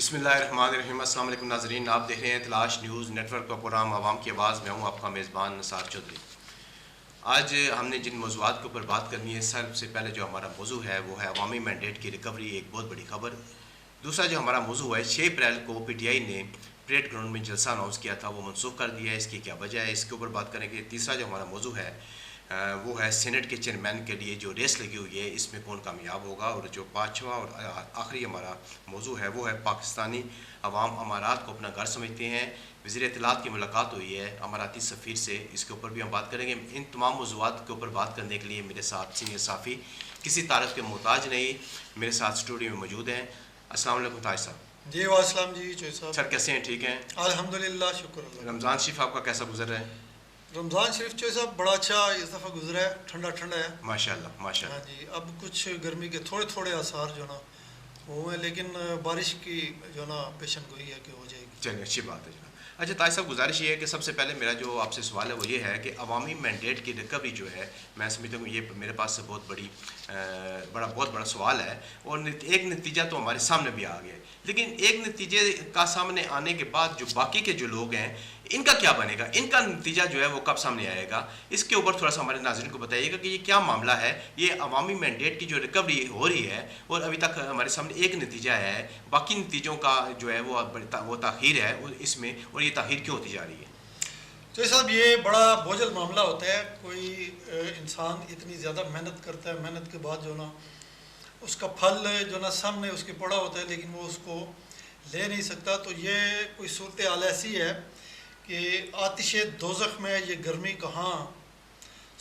बिस्मिल्लाहिर्रहमानिर्रहीम। अस्सलाम वालेकुम नाज़रीन, आप देख रहे हैं तलाश न्यूज़ नेटवर्क का प्रोग्राम आवाम की आवाज़ में हूँ आपका मेज़बान नसार चौधरी। आज हमने जिन मौज़ूआत के ऊपर बात करनी है, सबसे पहले जो हमारा मौजू है वो है अवामी मैंडेट की रिकवरी, एक बहुत बड़ी खबर। दूसरा जो हमारा मौजू है, 6 अप्रैल को PTI ने परेड ग्राउंड में जलसा अनाउंस किया था, वो मनसूख कर दिया है, इसकी क्या वजह है, इसके ऊपर बात करेंगे। तीसरा जो हमारा मौजू है वो है सीनेट के चेयरमैन के लिए जो रेस लगी हुई है, इसमें कौन कामयाब होगा। और जो पाँचवा और आखिरी हमारा मौजू है वो है पाकिस्तानी अवाम अमारात को अपना घर समझते हैं। वज़ीर इत्तलात की मुलाकात हुई है अमाराती सफ़ीर से, इसके ऊपर भी हम बात करेंगे। इन तमाम मौज़ूआत के ऊपर बात करने के लिए मेरे साथ सीनियर साफ़ी किसी तारफ़ के मोहताज नहीं मेरे साथ स्टूडियो में मौजूद हैं। अस्सलाम वालेकुम ताज साहब। जी वास्सलाम जी चोई साहब। सर कैसे हैं? ठीक हैं अल्हम्दुलिल्लाह, शुक्र अल्लाह। रमज़ान शरीफ आपका कैसा गुजर रहा है? रमज़ान शरीफ चोई साहब बड़ा अच्छा इस दफ़ा गुजरा है, ठंडा ठंडा है माशाल्लाह माशाल्लाह। हाँ जी। अब कुछ गर्मी के थोड़े थोड़े आसार जो ना वो हैं, लेकिन बारिश की जो ना पेशन गोई है कि हो जाएगी। चलिए, अच्छी बात है जनाब। अच्छा ताज साहब, गुजारिश ये है कि सबसे पहले मेरा जो आपसे सवाल है वो ये है कि अवामी मैंडेट की रिकवरी जो है, मैं समझता हूँ ये मेरे पास से बहुत बड़ा सवाल है। और एक नतीजा तो हमारे सामने भी आ गया है, लेकिन एक नतीजे का सामने आने के बाद जो बाकी के जो लोग हैं इनका क्या बनेगा, इनका नतीजा जो है वो कब सामने आएगा, इसके ऊपर थोड़ा सा हमारे नाज़रीन को बताइएगा कि ये क्या मामला है। ये अवामी मैंडेट की जो रिकवरी हो रही है और अभी तक हमारे सामने एक नतीजा है, बाकी नतीजों का जो है वो ताख़ीर है इसमें, और ये ताख़ीर क्यों होती जा रही है? तो साहब ये बड़ा बोझल मामला होता है। कोई इंसान इतनी ज़्यादा मेहनत करता है, मेहनत के बाद जो ना उसका फल जो ना सामने उसके पड़ा होता है, लेकिन वो उसको ले नहीं सकता। तो ये कोई सूरत हाल ऐसी है कि आतिश दोज़ख में ये गर्मी कहाँ,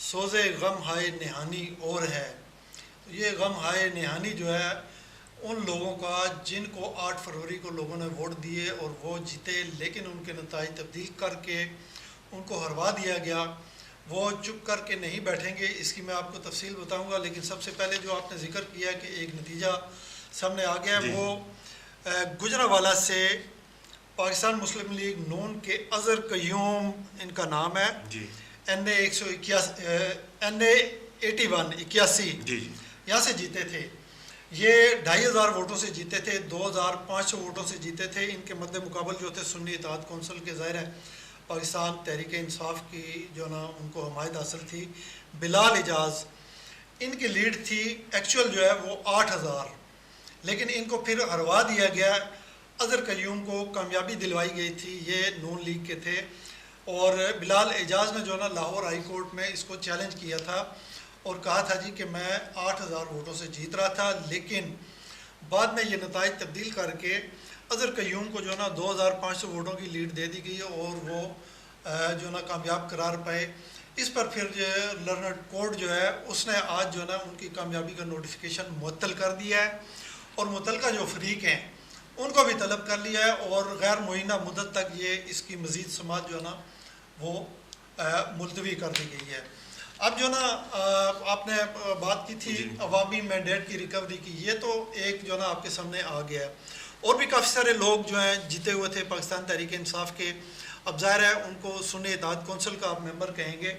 सोज़े गम हाय निहानी और है। तो ये गम हाय निहानी जो है उन लोगों का जिनको 8 फरवरी को लोगों ने वोट दिए और वो जीते, लेकिन उनके नताइज तब्दील करके उनको हरवा दिया गया। वो चुप करके नहीं बैठेंगे, इसकी मैं आपको तफसील बताऊंगा। लेकिन सबसे पहले जो आपने जिक्र किया कि एक नतीजा सामने आ गया, वो गुजरांवाला से पाकिस्तान मुस्लिम लीग नून के अज़हर क़य्यूम इनका नाम है जी। NA 81 यहाँ से जीते थे। ये 2500 वोटों से जीते थे, 2500 वोटों से जीते थे। इनके मद्दे मुकाबल जो थे सुन्नी इत्तेहाद कौंसिल के, ज़ाहिर है पाकिस्तान तहरीक इंसाफ की जो ना उनको हमायत हासिल थी। बिलाल एजाज इनकी लीड थी, एक्चुअल जो है वो 8000, लेकिन इनको फिर हरवा दिया गया। अज़हर क़य्यूम को कामयाबी दिलवाई गई थी, ये नून लीग के थे। और बिलाल एजाज ने जो ना लाहौर हाई कोर्ट में इसको चैलेंज किया था और कहा था जी कि मैं 8000 वोटों से जीत रहा था, लेकिन बाद में ये नताइज तब्दील करके अज़हर क़य्यूम को जो ना 2500 वोटों की लीड दे दी गई और वो जो ना कामयाब करार पाए। इस पर फिर लर्नड कोर्ट जो है उसने आज जो ना उनकी कामयाबी का नोटिफिकेशन मुअत्तल कर दिया है और मुतल्लिका जो फरीक हैं उनको भी तलब कर लिया है और गैर मुअय्यना मुद्दत तक ये इसकी मज़ीद समाअत जो ना वो मुलतवी कर दी गई है। अब जो ना आपने बात की थी अवामी मैंडेट की रिकवरी की, ये तो एक जो ना आपके सामने आ गया है। और भी काफ़ी सारे लोग जो हैं जीते हुए थे पाकिस्तान तहरीक इंसाफ के। अब ज़ाहिर है उनको सुन्नी इत्तेहाद कौंसिल का आप मेंबर कहेंगे,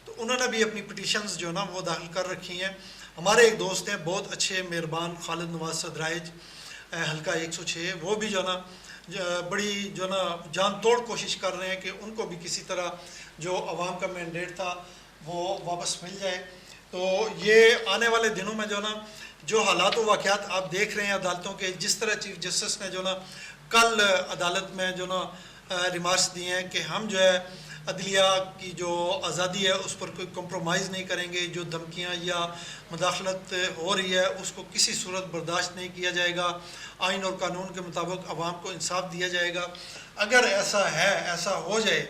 तो उन्होंने भी अपनी पिटीशंस जो ना वो दाखिल कर रखी हैं। हमारे एक दोस्त हैं बहुत अच्छे मेहरबान, खालिद नवाज सदराइज, हल्का 106, वो भी जो ना बड़ी जो ना जान तोड़ कोशिश कर रहे हैं कि उनको भी किसी तरह जो अवाम का मैंडेट था वो वापस मिल जाए। तो ये आने वाले दिनों में जो ना जो हालात व वाक़यात आप देख रहे हैं अदालतों के, जिस तरह चीफ जस्टिस ने जो ना कल अदालत में जो ना रिमार्क्स दिए हैं कि हम जो है अदलिया की जो आज़ादी है उस पर कोई कम्प्रोमाइज़ नहीं करेंगे, जो धमकियाँ या मुदाखलत हो रही है उसको किसी सूरत बर्दाश्त नहीं किया जाएगा, आइन और कानून के मुताबिक आवाम को इंसाफ दिया जाएगा। अगर ऐसा है, ऐसा हो जाए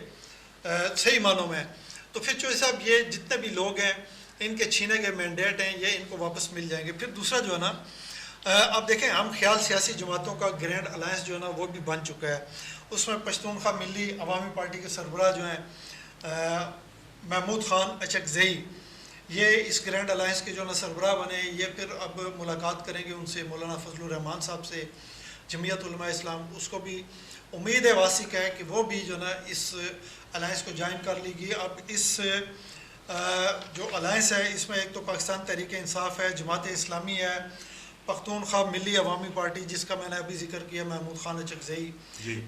सही मानों में, तो फिर चौधरी साहब ये जितने भी लोग हैं इनके छीने गए मैंडेट हैं ये इनको वापस मिल जाएंगे। फिर दूसरा जो है ना अब देखें, हम ख्याल सियासी जमातों का ग्रैंड अलायंस जो है ना वो भी बन चुका है। उसमें पश्तूनख्वा मिली अवामी पार्टी के सरबराह जो हैं महमूद ख़ान अचकज़ई, ये इस ग्रैंड अलायंस के जो ना सरबराह बने। ये फिर अब मुलाकात करेंगे उनसे, मौलाना फजलुर रहमान साहब से, जमीयत उलमा इस्लाम। उसको भी उम्मीद है वासिक है कि वो भी जो ना इस अलायंस को ज्वाइन कर लेगी। अब इस जो अलायंस है इसमें एक तो पाकिस्तान तहरीक इंसाफ है, जमात इस्लामी है, पख्तूनख्वा मिली अवामी पार्टी जिसका मैंने अभी जिक्र किया, महमूद खान अचकज़ई,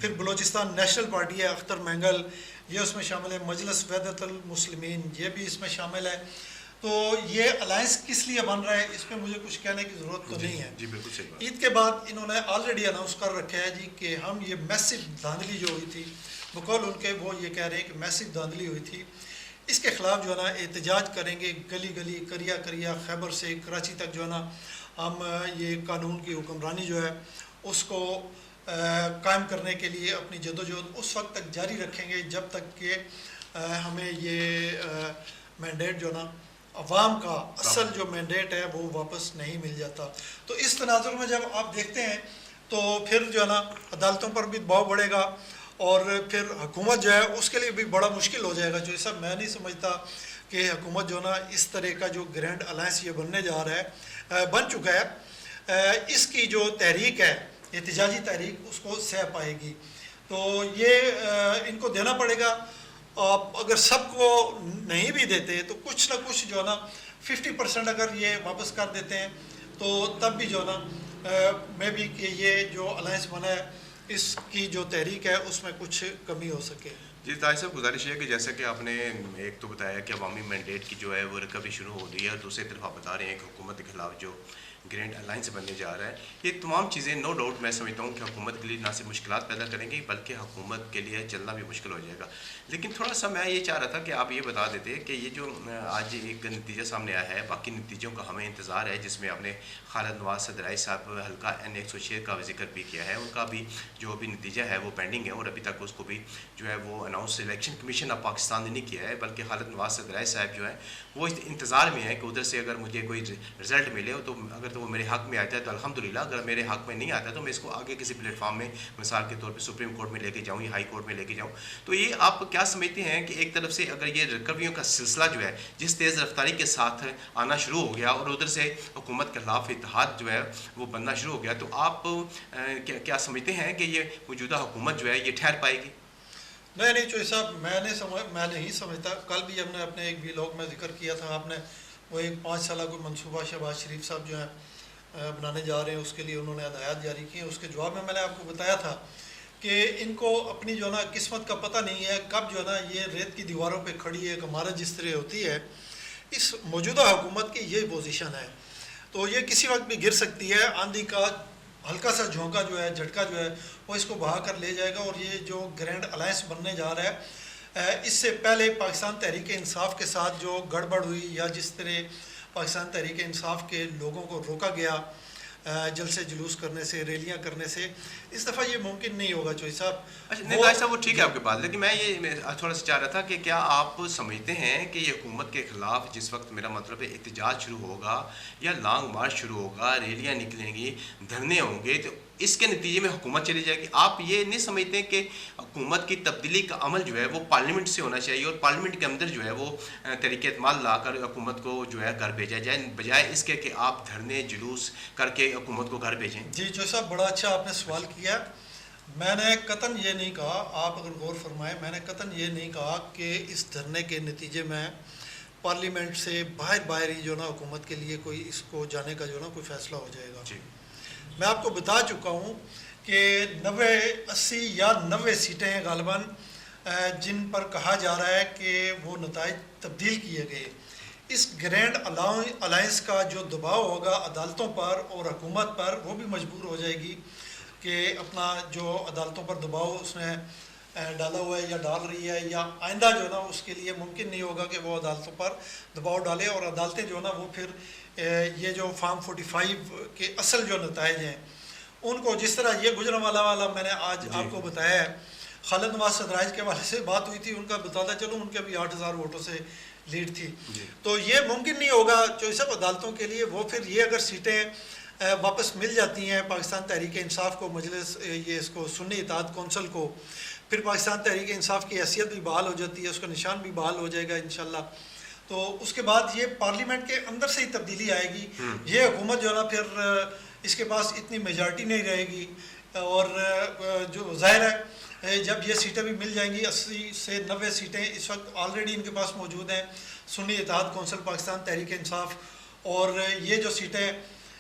फिर बलूचिस्तान नेशनल पार्टी है, अख्तर मैंगल, ये उसमें शामिल है, मजलिस वहदतुल मुस्लिमीन ये भी इसमें शामिल है। तो ये अलायंस किस लिए बन रहा है इसमें मुझे कुछ कहने की ज़रूरत तो नहीं है। जी बिल्कुल सही बात। ईद के बाद इन्होंने ऑलरेडी अनाउंस कर रखा है जी कि हम ये मैसिव धांधली जो हुई थी, बकौल उनके वो ये कह रहे हैं कि मैसिव धांधली हुई थी, इसके ख़िलाफ़ जो है ना एहतजाज करेंगे, गली गली करिया करिया खैबर से कराची तक जो है ना हम ये कानून की हुक्मरानी जो है उसको कायम करने के लिए अपनी जदोजहद उस वक्त तक जारी रखेंगे जब तक कि हमें ये मैंडेट जो ना अवाम का असल जो मैंडेट है वो वापस नहीं मिल जाता। तो इस तनाजुर में जब आप देखते हैं तो फिर जो है ना अदालतों पर भी दबाव बढ़ेगा और फिर हुकूमत जो है उसके लिए भी बड़ा मुश्किल हो जाएगा। जो सब मैं नहीं समझता कि हुकूमत जो ना इस तरह का जो ग्रैंड अलायंस ये बनने जा रहा है, बन चुका है, इसकी जो तहरीक है एहतजाजी तहरीक उसको सह पाएगी। तो ये इनको देना पड़ेगा। अगर सबको नहीं भी देते तो कुछ ना कुछ जो है ना 50% अगर ये वापस कर देते हैं तो तब भी जो है ना मे भी कि ये जो अलायंस बना है इसकी जो तहरीक है उसमें कुछ कमी हो सके। जी ताहिर साहब, गुजारिश है कि जैसा कि आपने एक तो बताया कि अवामी मैंडेट की जो है वो रिकवरी शुरू हो रही है और दूसरी तरफ आप बता रहे हैं कि हुकूमत के खिलाफ जो ग्रैंड अलायंस बनने जा रहा है, ये तमाम चीज़ें नो डाउट मैं समझता हूँ कि हुकूमत के लिए ना सिर्फ मुश्किलात पैदा करेंगी बल्कि हुकूमत के लिए चलना भी मुश्किल हो जाएगा। लेकिन थोड़ा सा मैं ये चाह रहा था कि आप ये बता देते कि ये जो आज एक नतीजा सामने आया है, बाकी नतीजों का हमें इंतज़ार है, जिसमें आपने खालिद नवाज सदराई साहब हल्का N106 का जिक्र भी किया है, उनका भी जो अभी नतीजा है वो पेंडिंग है और अभी तक उसको भी जो है वो announce election commission of Pakistan ने नहीं किया है, बल्कि खालिद नवाज सदराई साहब जो है वो इंतज़ार में है कि उधर से अगर मुझे कोई रिज़ल्ट मिले तो अगर तो वो मेरे हक़ में आता है तो अल्हम्दुलिल्लाह, अगर मेरे हक़ में नहीं आता तो मैं इसको आगे किसी प्लेटफॉर्म में मिसाल के तौर पे सुप्रीम कोर्ट में लेके जाऊँ या हाई कोर्ट में लेके जाऊँ। तो ये आप क्या समझते हैं कि एक तरफ से अगर ये रिकवरियों का सिलसिला जो है जिस तेज़ रफ्तारी के साथ आना शुरू हो गया और उधर से हुकूमत के खिलाफ इत्तेहाद जो है वो बनना शुरू हो गया, तो आप क्या समझते हैं कि ये मौजूदा हुकूमत जो है ये ठहर पाएगी? नहीं चौधरी साहब, मैं नहीं समझता। कल भी हमने अपने एक व्लॉग में जिक्र किया था, आपने वो एक 5 साल कोई मनसूबा शहबाज शरीफ साहब जो है बनाने जा रहे हैं उसके लिए उन्होंने हदायत जारी की है। उसके जवाब में मैंने आपको बताया था कि इनको अपनी जो है ना किस्मत का पता नहीं है कब जो है ना ये रेत की दीवारों पे खड़ी है, एक इमारत जिस तरह होती है, इस मौजूदा हुकूमत की यही पोजीशन है। तो ये किसी वक्त भी गिर सकती है। आंधी का हल्का सा झोंका जो है, झटका जो है वो इसको बहा कर ले जाएगा। और ये जो ग्रैंड अलायंस बनने जा रहा है, इससे पहले पाकिस्तान तहरीक इंसाफ के साथ जो गड़बड़ हुई या जिस तरह पाकिस्तान तहरीक इंसाफ के लोगों को रोका गया जलसे जुलूस करने से, रैलियां करने से, इस दफ़ा ये मुमकिन नहीं होगा चौधरी साहब। अच्छा नहीं भाई साहब, वो ठीक है आपके बात, लेकिन मैं थोड़ा सा चाह रहा था कि क्या आप समझते हैं कि ये हुकूमत के ख़िलाफ़ जिस वक्त मेरा मतलब है एहतजाज शुरू होगा या लॉन्ग मार्च शुरू होगा, रैलियाँ निकलेंगी, धरने होंगे, तो इसके नतीजे में हुकूमत चली जाएगी? आप ये नहीं समझते कि हुकूमत की तब्दीली का अमल जो है वो पार्लियामेंट से होना चाहिए और पार्लियामेंट के अंदर जो है वो तरीक़े एतमाल ला कर हुकूमत को जो है घर भेजा जाए, बजाय इसके कि आप धरने जुलूस करके हुकूमत को घर भेजें? जी जो साहब, बड़ा अच्छा आपने सवाल किया। मैंने कतन ये नहीं कहा, आप अगर गौर फरमाएं, मैंने कतन ये नहीं कहा कि इस धरने के नतीजे में पार्लियामेंट से बाहर ही जो ना हुकूमत के लिए कोई इसको जाने का जो ना कोई फ़ैसला हो जाएगा। जी, मैं आपको बता चुका हूँ कि 90, 80 या 90 सीटें हैं गालिबन जिन पर कहा जा रहा है कि वो नताइज तब्दील किए गए। इस ग्रैंड अलायंस का जो दबाव होगा अदालतों पर और हुकूमत पर, वो भी मजबूर हो जाएगी कि अपना जो अदालतों पर दबाव उसने डाला हुआ है या डाल रही है, या आइंदा जो है ना उसके लिए मुमकिन नहीं होगा कि वो अदालतों पर दबाव डाले और अदालतें जो है ना वो फिर ये जो फार्म 45 के असल जो नताइज हैं उनको, जिस तरह ये गुजरांवाला वाला मैंने आज आपको बताया है, खालिद नवाज सदराई के वाले से बात हुई थी, उनका बताता चलो उनके भी 8000 वोटों से लीड थी। तो ये मुमकिन नहीं होगा जो सब अदालतों के लिए। वो फिर ये अगर सीटें वापस मिल जाती हैं पाकिस्तान तहरीक इंसाफ को, मजलिस ये इसको सुन्नी इत्तेहाद कौंसिल को, फिर पाकिस्तान तहरीक इंसाफ की हैसियत भी बहाल हो जाती है, उसका निशान भी बहाल हो जाएगा इंशाल्लाह। तो उसके बाद ये पार्लियामेंट के अंदर से ही तब्दीली आएगी। ये हुकूमत जो है ना फिर इसके पास इतनी मेजॉरिटी नहीं रहेगी और जो ज़ाहिर है जब ये सीटें भी मिल जाएंगी, 80 से 90 सीटें इस वक्त ऑलरेडी इनके पास मौजूद हैं, सुन्नी इत्तेहाद कौंसिल, पाकिस्तान तहरीक इंसाफ, और ये जो सीटें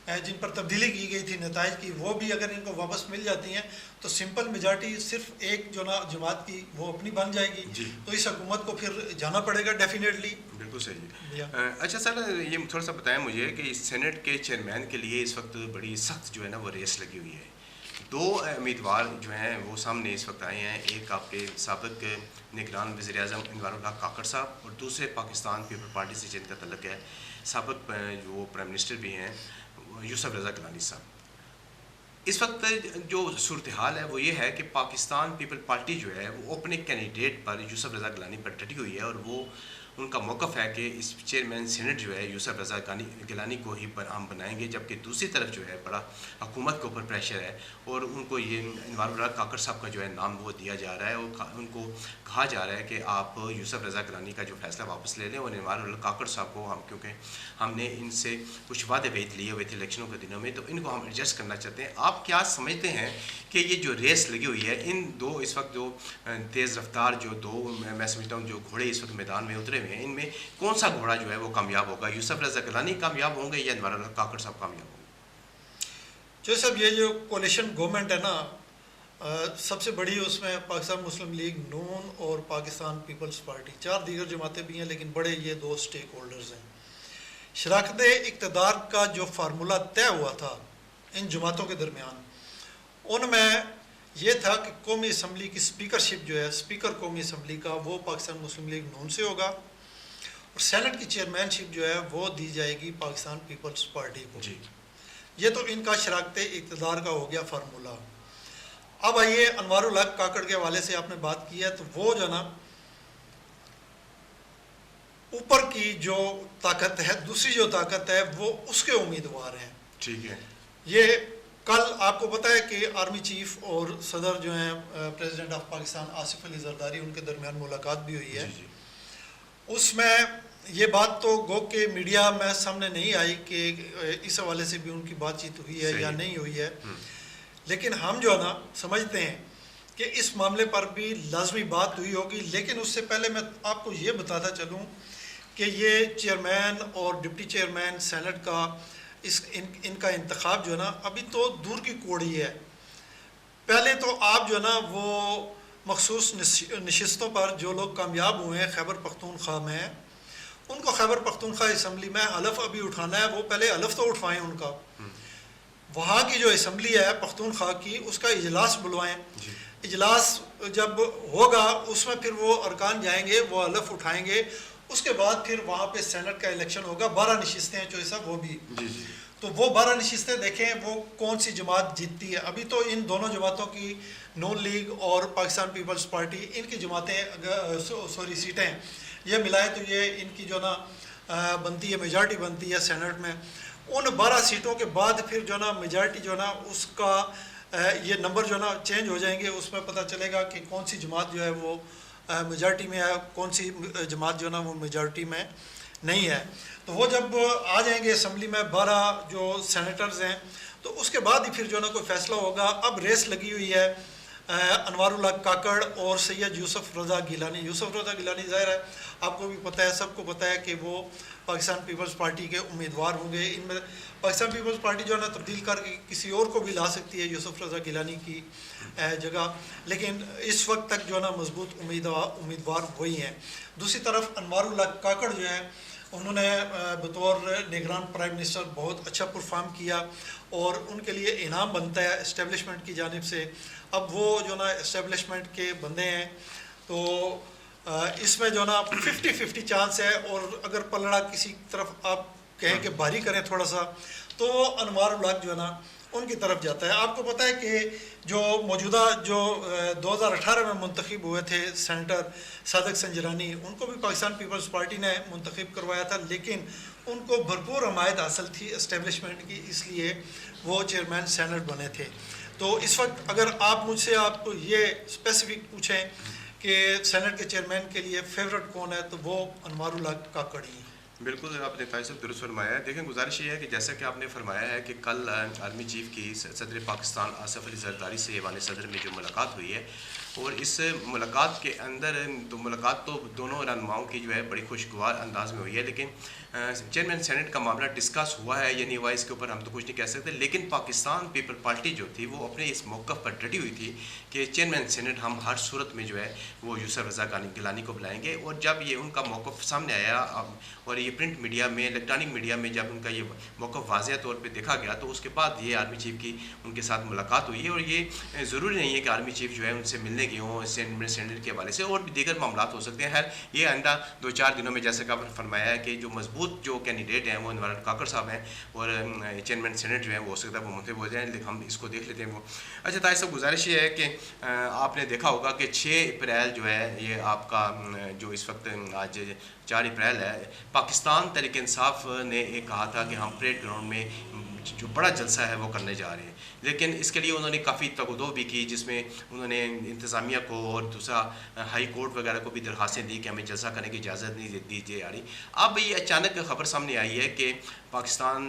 जिन पर तब्दीली की गई थी नताइज की, वो भी अगर इनको वापस मिल जाती हैं तो सिंपल मेजॉरिटी सिर्फ एक जो ना जमात की वो अपनी बन जाएगी। तो इस हुकूमत को फिर जाना पड़ेगा डेफिनेटली। बिल्कुल सही है। अच्छा सर, ये थोड़ा सा बताएं मुझे कि इस सेनेट के चेयरमैन के लिए इस वक्त बड़ी सख्त जो है ना वो रेस लगी हुई है। 2 उम्मीदवार जो हैं वो सामने इस वक्त आए हैं। एक आपके साबिक निगरान वज़ीर-ए-आज़म अनवारुल्लाह काकड़ साहब, और दूसरे पाकिस्तान पीपल पार्टी से जिनका तल्लुक़ है साबिक जो प्राइम मिनिस्टर भी हैं यूसुफ रज़ा गिलानी साहब। इस वक्त जो सूरत हाल है वो ये है कि पाकिस्तान पीपल पार्टी जो है वो अपने कैंडिडेट पर यूसुफ रज़ा गिलानी पर डटी हुई है, और वो उनका मौक़िफ़ है कि इस चेयरमैन सेनेट जो है यूसुफ रज़ा गिलानी को ही हम बनाएंगे। जबकि दूसरी तरफ जो है बड़ा हुकूमत के ऊपर प्रेशर है और उनको ये अनवारुल्लाह काकड़ साहब का जो है नाम वो दिया जा रहा है, और उनको कहा जा रहा है कि आप यूसुफ रज़ा गिलानी का जो फैसला वापस ले लें, और अनवारुल्लाह काकड़ साहब को हम, क्योंकि हमने इनसे कुछ वादे भेद लिए हुए थे इलेक्शनों के दिनों में, तो इनको हम एडजस्ट करना चाहते हैं। आप क्या समझते हैं कि ये जो रेस लगी हुई है इन दो, इस वक्त जो तेज़ रफ्तार जो दो मैं समझता हूँ जो घोड़े इस वक्त मैदान में उतरे हुए हैं, इनमें कौन सा घोड़ा जो है वो कामयाब होगा? यूसुफ रज़ा गिलानी कामयाब होंगे या अनवारुल्लाह काकड़ साहब कामयाब होंगे? जो सब ये जो कोalition गवर्नमेंट है ना, सबसे बड़ी उसमें पाकिस्तान मुस्लिम लीग नून और पाकिस्तान पीपल्स पार्टी, 4 दीगर जमातें भी हैं, लेकिन बड़े ये 2 स्टेक होल्डर्स हैं। शराकत इक़्तिदार का जो फार्मूला तय हुआ था इन जमातों के दरमियान, उनमें यह था कि कौमी असम्बली की स्पीकरशिप जो है, स्पीकर कौमी असम्बली का, वो पाकिस्तान मुस्लिम लीग नून से होगा, और सेनेट की चेयरमैनशिप जो है वो दी जाएगी पाकिस्तान पीपल्स पार्टी को। जी, ये तो इनका शराकत इक़्तिदार का हो गया फार्मूला। अब आइए अनवारुल्लाह काकड़ के हवाले से आपने बात की है, तो वो जो ना ऊपर की जो ताकत है, दूसरी जो ताकत है वो उसके उम्मीदवार हैं। ठीक है, ये कल आपको पता है कि आर्मी चीफ और सदर जो हैं प्रेसिडेंट ऑफ पाकिस्तान आसिफ अली जरदारी, उनके दरमियान मुलाकात भी हुई है। उसमें ये बात तो गो के मीडिया में सामने नहीं आई कि इस हवाले से भी उनकी बातचीत हुई है या नहीं हुई है, लेकिन हम जो है ना समझते हैं कि इस मामले पर भी लाजमी बात हुई होगी। लेकिन उससे पहले मैं आपको ये बताता चलूँ कि ये चेयरमैन और डिप्टी चेयरमैन सेनेट का इनका इंतखाब जो है ना अभी तो दूर की कौड़ी है। पहले तो आप जो है ना वो मखसूस नशिस्तों पर जो लोग कामयाब हुए हैं खैबर पख्तूनख्वा में, उनको खैबर पख्तूनख्वा असम्बली में हलफ अभी उठाना है, वो पहले हलफ तो उठवाएं उनका। वहाँ की जो असम्बली है पख्तूनख्वा की, उसका इजलास बुलवाएं। इजलास जब होगा उसमें फिर वो अरकान जाएंगे, वो हलफ उठाएंगे, उसके बाद फिर वहाँ पे सेनेट का इलेक्शन होगा। 12 नशिस्तें हैं जो सब, वो भी तो वो 12 नशिस्तें देखें वो कौन सी जमात जीतती है। अभी तो इन दोनों जमातों की, नून लीग और पाकिस्तान पीपल्स पार्टी, इनकी जमातें सीटें ये मिलाएं तो ये इनकी जो ना बनती है, मेजॉरिटी बनती है सेनेट में। उन 12 सीटों के बाद फिर जो ना मेजॉरिटी जो ना उसका ये नंबर जो ना चेंज हो जाएंगे, उसमें पता चलेगा कि कौन सी जमात जो है वो मेजॉरिटी में है, कौन सी जमात जो ना वो मेजॉरिटी में नहीं है। तो वो जब आ जाएंगे असम्बली में 12 जो सेनेटर्स हैं, तो उसके बाद ही फिर जो ना कोई फैसला होगा। अब रेस लगी हुई है अनवारुल्लाह काकड़ और सैयद यूसुफ रज़ा गिलानी। यूसुफ रज़ा गिलानी ज़ाहिर है आपको भी पता है, सबको पता है कि वो पाकिस्तान पीपल्स पार्टी के उम्मीदवार होंगे। इनमें पाकिस्तान पीपल्स पार्टी जो है ना तब्दील करके किसी और को भी ला सकती है यूसुफ रज़ा गिलानी की जगह, लेकिन इस वक्त तक जो है ना मजबूत उम्मीदवार वही हैं। दूसरी तरफ अनवारुल्लाह काकड़ जो है, उन्होंने बतौर निगरान प्राइम मिनिस्टर बहुत अच्छा परफॉर्म किया और उनके लिए इनाम बनता है इस्टेब्लिशमेंट की जानिब से। अब वो जो ना इस्टेब्लिशमेंट के बंदे हैं, तो इसमें जो ना 50-50 चांस है, और अगर पलड़ा किसी तरफ आप कहें कि भारी करें थोड़ा सा, तो अनवारुल्लाह जो है ना उनकी तरफ जाता है। आपको पता है कि जो मौजूदा जो 2018 में मुंतखब हुए थे सेनेटर सादिक संजरानी, उनको भी पाकिस्तान पीपल्स पार्टी ने मुंतखब करवाया था, लेकिन उनको भरपूर हमायत हासिल थी इस्टेब्लिशमेंट की, इसलिए वो चेयरमैन सेनेट बने थे। तो इस वक्त अगर आप मुझसे आप ये स्पेसिफिक पूछें कि सेनेट के चेयरमैन के लिए फेवरेट कौन है, तो वो अनवारुल्लाह काकड़ ही हैं। बिल्कुल आपने ताई साहब दुरुस्त फरमाया है। देखें, गुजारिश ये है कि जैसा कि आपने फरमाया है कि कल आर्मी चीफ की सदर पाकिस्तान आसिफ अली जरदारी से ऐवान सदर में जो मुलाकात हुई है, और इस मुलाकात के अंदर तो मुलाकात तो दोनों रहनुमाओं की जो है बड़ी खुशगवार अंदाज में हुई है, लेकिन चेयरमैन सेनेट का मामला डिस्कस हुआ है या नहीं हुआ इसके ऊपर हम तो कुछ नहीं कह सकते। लेकिन पाकिस्तान पीपल पार्टी जो थी वो अपने इस मौक़िफ़ पर डटी हुई थी कि चेयरमैन सेनेट हम हर सूरत में जो है वो यूसुफ रज़ा गिलानी को बुलाएंगे। और जब ये उनका मौक़िफ़ सामने आया और ये प्रिंट मीडिया में, इलेक्ट्रॉनिक मीडिया में जब उनका ये मौक़िफ़ वाज़ेह तौर पर देखा गया तो उसके बाद ये आर्मी चीफ़ की उनके साथ मुलाकात हुई है। और ये ज़रूरी नहीं है कि आर्मी चीफ़ जो है उनसे मिलने गए हों सेनेट के हवाले से, और भी दीगर मामला हो सकते हैं। खैर ये आइंदा 2-4 दिनों में जैसे कि फरमाया है कि जो मजबूत जो कैंडिडेट हैं वो इमरान काकर साहब हैं और चेयरमैन सेनेट जो है वो हो सकता है वो मुंतखब हो जाए, लेकिन हम इसको देख लेते हैं वो। अच्छा ताहिर साहब, गुजारिश ये है कि आपने देखा होगा कि 6 अप्रैल जो है ये आपका जो इस वक्त आज 4 अप्रैल है, पाकिस्तान तहरीक इंसाफ ने एक कहा था कि हम परेड ग्राउंड में जो बड़ा जलसा है वो करने जा रहे हैं, लेकिन इसके लिए उन्होंने काफ़ी तगदो भी की जिसमें उन्होंने इंतज़ामिया को और दूसरा हाई कोर्ट वगैरह को भी दरख्वास्तें दी कि हमें जलसा करने की इजाज़त नहीं दी जा रही। अब ये अचानक खबर सामने आई है कि पाकिस्तान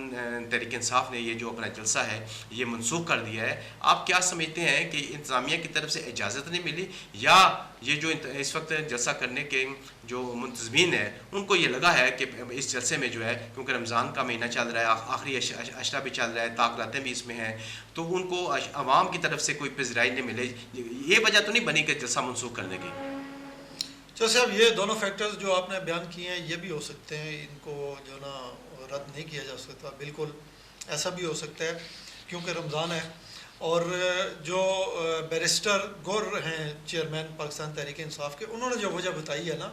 तहरीक इंसाफ ने ये जो अपना जलसा है ये मनसूख कर दिया है। आप क्या समझते हैं कि इंतज़ामिया की तरफ से इजाज़त नहीं मिली या ये जो इस वक्त जलसा करने के जो मुंतज़मीन है उनको ये लगा है कि इस जलसे में जो है, क्योंकि रमज़ान का महीना चल रहा है, आखिरी अशरा भी चल रहा है, ताक़रातें भी इसमें हैं, तो उनको अवाम की तरफ से कोई पज़राई नहीं मिले, ये वजह तो नहीं बनी कि जलसा मनसूख करने की? तो साहब ये दोनों फैक्टर्स जो आपने बयान किए हैं ये भी हो सकते हैं, इनको जो ना रद्द नहीं किया जा सकता, बिल्कुल ऐसा भी हो सकता है क्योंकि रमज़ान है। और जो बैरिस्टर गौर हैं चेयरमैन पाकिस्तान तहरीक इंसाफ के, उन्होंने जो वजह बताई है ना,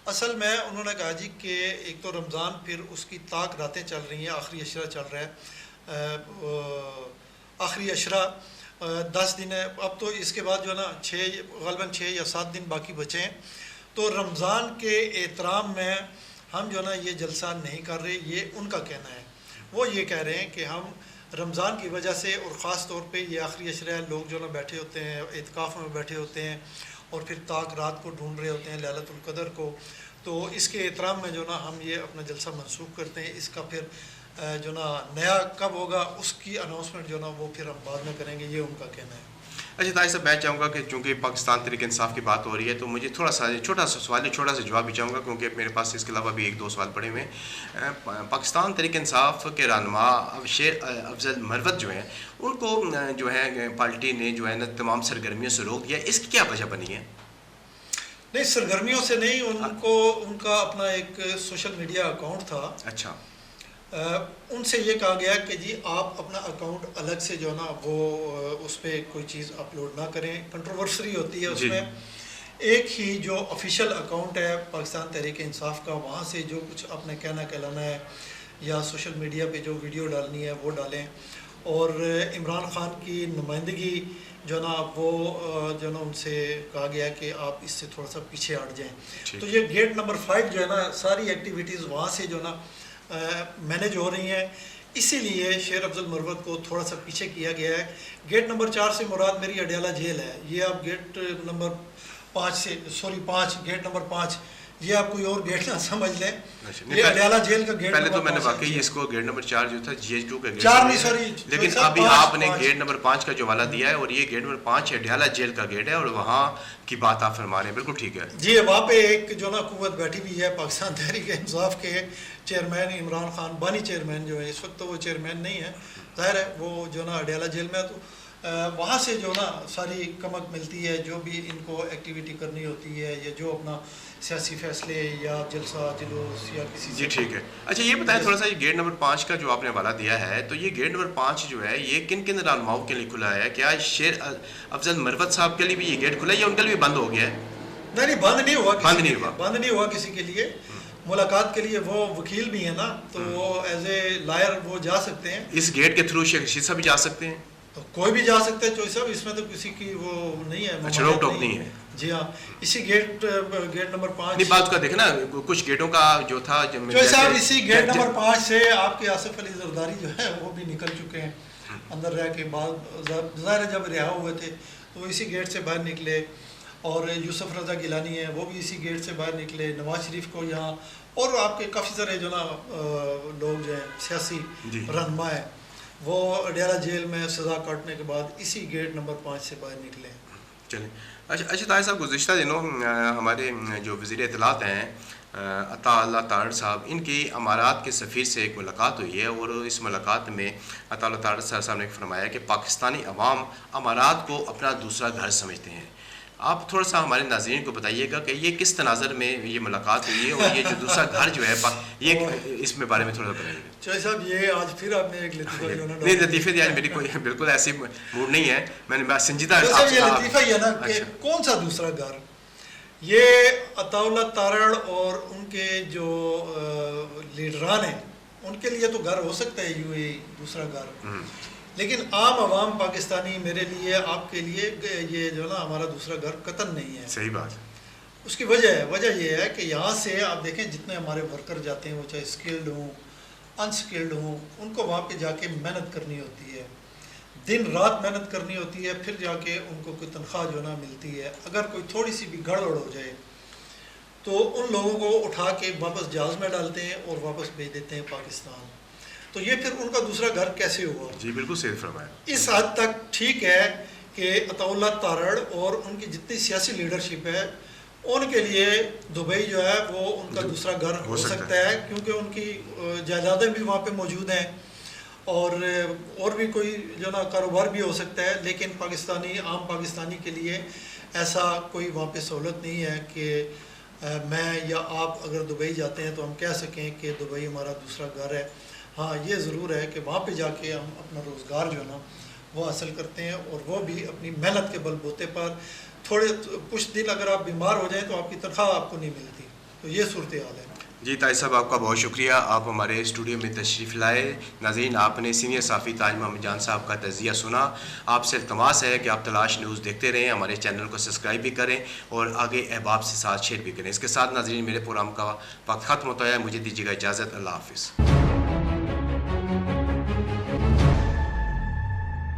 असल में उन्होंने कहा जी कि एक तो रमज़ान, फिर उसकी ताक रातें चल रही हैं, आखिरी अशरा चल रहा है, आखिरी अशरा 10 दिन है, अब तो इसके बाद जो है ना 6 या 7 दिन बाकी बचे हैं। तो रमज़ान के एहतराम में हम जो है ना ये जलसा नहीं कर रहे, ये उनका कहना है। वो ये कह रहे हैं कि हम रमज़ान की वजह से और ख़ास तौर पे ये आखिरी अशरा है, लोग जो ना बैठे होते हैं, एतकाफ़ में बैठे होते हैं और फिर ताक रात को ढूंढ रहे होते हैं, लैलतुल क़दर को, तो इसके एहतराम में जो ना हम ये अपना जलसा मनसूख करते हैं। इसका फिर जो ना नया कब होगा उसकी अनाउंसमेंट जो ना वो फिर हम बाद में करेंगे, ये उनका कहना है। अच्छा ताहिर साहब, मैं चाहूँगा कि चूँकि पाकिस्तान तहरीक इंसाफ की बात हो रही है तो मुझे थोड़ा सा छोटा सा सवाल है, छोटा सा जवाब भी चाहूँगा क्योंकि मेरे पास इसके अलावा भी 1-2 सवाल पड़े हुए हैं। पाकिस्तान तहरीक इंसाफ के रहनुमा शेर अफजल मरवत जो हैं उनको जो है पार्टी ने जो है ना तमाम सरगर्मियों से रोक दिया, इसकी क्या वजह बनी है? नहीं, सरगर्मियों से नहीं, उनको उनका अपना एक सोशल मीडिया अकाउंट था। अच्छा। उनसे ये कहा गया कि जी आप अपना अकाउंट अलग से जो ना वो उस पर कोई चीज़ अपलोड ना करें, कंट्रोवर्सी होती है उसमें। एक ही जो ऑफिशियल अकाउंट है पाकिस्तान तहरीक इंसाफ का, वहाँ से जो कुछ आपने कहना कहलाना है या सोशल मीडिया पे जो वीडियो डालनी है वो डालें। और इमरान ख़ान की नुमाइंदगी जो ना वो जो ना उनसे कहा गया कि आप इससे थोड़ा सा पीछे हट जाएँ। तो ये गेट नंबर 5 जो है ना, सारी एक्टिविटीज़ वहाँ से जो ना मैनेज हो रही हैं, इसीलिए शेर अफजल मरवत को थोड़ा सा पीछे किया गया है। गेट नंबर 4 से मुराद मेरी अडियाला जेल है, ये आप गेट नंबर 5 गेट नंबर 5 ये आप कोई और गेट ना समझ लें, ये अडियाला जेल का गेट। पहले तो मैंने वाकई इसको गेट नंबर 4 जो था GH2 का गेट 4 नहीं, सॉरी, लेकिन अभी आपने गेट नंबर 5 का जो वाला दिया है और ये गेट नंबर 5 अडियाला जेल का गेट है और वहाँ की बात आप फरमा रहे हैं, बिल्कुल ठीक है जी। वहाँ पे एक जो ना कुव्वत बैठी हुई है पाकिस्तान तहरीक इंसाफ के चेयरमैन इमरान खान, बानी चेयरमैन जो है, इस वक्त तो वो चेयरमैन नहीं है, ज़ाहिर है वो जो ना अडियाला जेल में है। तो वहाँ से जो ना सारी कमक मिलती है, जो भी इनको एक्टिविटी करनी होती है या जो अपना सियासी फैसले या जलसा जुलूस या किसी जी ठीक है। अच्छा ये बताएं थोड़ा सा, ये गेट नंबर 5 का जो आपने हवाला दिया है, तो ये गेट नंबर 5 जो है ये किन किन रहनुमाओं के लिए खुला है? क्या शेर अफजल मरवत साहब के लिए भी ये गेट खुला है या उनके लिए भी बंद हो गया है? नहीं, बंद नहीं हुआ, बंद नहीं हुआ किसी के लिए। मुलाकात के लिए वो वकील भी है ना, तो वो एज ए लायर वो जा सकते हैं। इस गेट के थ्रू शेख रशीद साहब भी जा सकते हैं? तो कोई भी जा सकता है चौधरी साहब, इसमें तो किसी की वो नहीं है, अच्छा रोक टोक नहीं है। जी हाँ, इसी गेट नंबर 5 नहीं, बात का देखे ना, कुछ गेटों का जो था चौधरी साहब, इसी गेट नंबर 5 से आपके आसिफ अली जरदारी जो है वो भी निकल चुके हैं अंदर रह के, बाद ज़ाहिर जब रिहा हुए थे तो इसी गेट से बाहर निकले। और यूसुफ रज़ा गिलानी है वो भी इसी गेट से बाहर निकले, नवाज शरीफ को यहाँ, और आपके काफ़ी सारे जो ना लोग जो हैं सियासी रहनुमा है वो अडियाला जेल में सज़ा काटने के बाद इसी गेट नंबर 5 से बाहर निकले। चलिए, अच्छा ताहिर साहब, गुज़िश्ता दिनों हमारे जो वज़ीर इत्तलात हैं अता अल्लाह तारड़ साहब, इनकी अमारात के सफ़ीर से एक मुलाकात हुई है और इस मुलाकात में अता अल्लाह तारड़ साहब ने फरमाया कि पाकिस्तानी अवाम अमारात को अपना दूसरा घर समझते हैं। आप थोड़ा सा हमारे नाज़रीन को बताइएगा कि ये किस तनाज़र में ये मुलाकात हुई है और ये जो दूसरा घर जो है ये इसमें बारे में थोड़ा सा बताइएगा। चौधरी साहब, ये आज फिर आपने एक लतीफ़ा जो ना नहीं, लतीफ़े दी आज मेरी कोई बिल्कुल ऐसी मूड नहीं है, मैंने संजीदा ये लतीफ़ा ही है ना कि कौन सा दूसरा घर। ये अताउल्लाह तारड़ और उनके जो लीडरान हैं उनके लिए तो घर हो सकता है यूएई दूसरा घर, लेकिन आम आवाम पाकिस्तानी, मेरे लिए, आपके लिए ये जो ना हमारा दूसरा घर कतन नहीं है। सही बात। उसकी वजह ये है कि यहाँ से आप देखें जितने हमारे वर्कर जाते हैं, वो चाहे स्किल्ड हों अनस्किल्ड हों, उनको वहाँ पे जाके मेहनत करनी होती है, दिन रात मेहनत करनी होती है, फिर जाके उनको कोई तनख्वाह जो ना मिलती है। अगर कोई थोड़ी सी भी गड़बड़ हो जाए तो उन लोगों को उठा के वापस जहाज़ में डालते हैं और वापस भेज देते हैं पाकिस्तान। तो ये फिर उनका दूसरा घर कैसे हुआ? जी बिल्कुल सही फरमाया। इस हद तक ठीक है कि अताउल्लाह तारड़ और उनकी जितनी सियासी लीडरशिप है उनके लिए दुबई जो है वो उनका दूसरा घर हो सकता है, क्योंकि उनकी जायदादें भी वहाँ पे मौजूद हैं और भी कोई जो ना कारोबार भी हो सकता है। लेकिन आम पाकिस्तानी के लिए ऐसा कोई वहाँ पे सहूलत नहीं है कि मैं या आप अगर दुबई जाते हैं तो हम कह सकें कि दुबई हमारा दूसरा घर है। हाँ, ये ज़रूर है कि वहाँ पे जाके हम अपना रोज़गार जो है ना वो हासिल करते हैं, और वो भी अपनी मेहनत के बलबूते पर। थोड़े कुछ दिन अगर आप बीमार हो जाएं तो आपकी तनख्वाह आपको नहीं मिलती, तो ये सूरत हाल है। जी ताहिर साहब, आपका बहुत शुक्रिया, आप हमारे स्टूडियो में तशरीफ़ लाए। नाज़रीन, आपने सीनियर साफ़ी ताज मोहम्मद जान साहब का तज़िया सुना। आपसे इल्तमास है कि आप तलाश न्यूज़ देखते रहें, हमारे चैनल को सब्सक्राइब भी करें और आगे अहबाब से साथ शेयर भी करें। इसके साथ नाज़रीन, मेरे प्रोग्राम का वक्त ख़त्म होता है, मुझे दीजिएगा इजाज़त। अल्लाह हाफ़िज़।